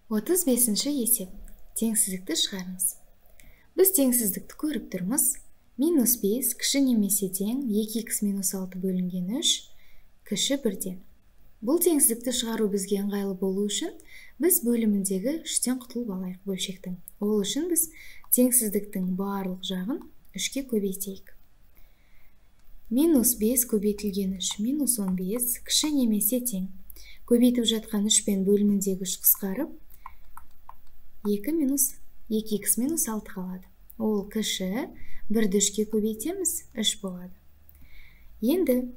35-ші есеп. Теңсіздікті шығарыңыз. Біз теңсіздікті көріп тұрмыз. -5 кіші немесе тең 2х - 6 бөлінген 3 кіші 1-ден. Бұл теңсіздікті шығару бізге ыңғайлы болу үшін біз бөліміндегі 3-тен құтылып алайық бөлшектің. Ол үшін біз теңсіздіктің барлық жағын 3-ке көбейтейік. -5 көбейтілген 3 -15 кіші немесе тең. Көбейтіп жатқан 3 пен бөліміндегі 3 қысқарып 2-2х - 6 қалады. Ол кіші 1-ді 3-ке көбейтеміз 3 болады. Енді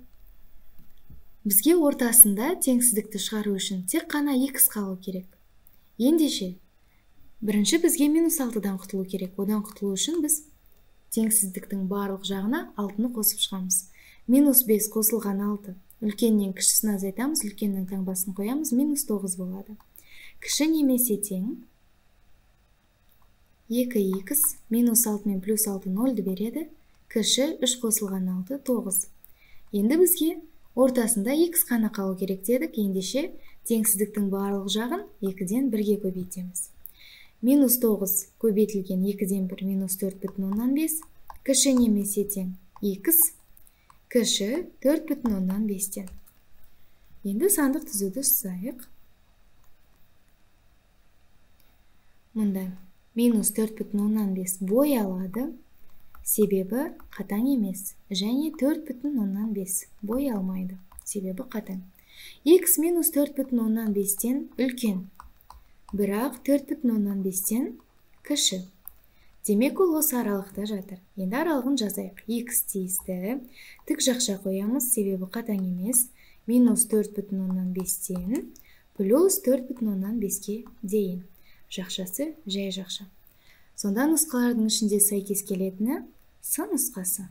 бізге ортасында теңсіздікті шығару үшін тек қана х қалу керек. Ендеше бірінші бізге -6-дан құтылу керек. Одан құтылу үшін біз теңсіздіктің барлық жағына 6-ны қосып шығамыз. -5 қосылған 6. Үлкеннен кішісін азайтамыз, үлкеннің таңбасын қоямыз, -9 болады. Кіші немесе тең 2х -6 мен +6 0-ді береді. Кіші 3 қосылған 6 9. Енді бізге ортасында х қана қалу керек дедік. Ендеше теңсіздіктің барлық жағын 2-ден 1-ге көбейтеміз. -9 көбейтілген 2-ден 1 -4,5. Кіші немесе тең х кіші 4,5-тен. Енді сандық түзуді жасайық. Мұнда -4,5 бой алады, себебі қатаң емес. Және 4,5 бой алмайды, себебі қатаң. Х -4,5-тен үлкен, бірақ 4,5-тен кіші. Демек ол осы аралықта жатыр. Енді аралығын жазайық. Х тиісті, тік жақша қоямыз, себебі қатаң емес. -4,5-тен +4,5-ке дейін. Жақшасы жай жақша. Сонда нұсқалардың ішінде сәйкес келетіні с нұсқасы.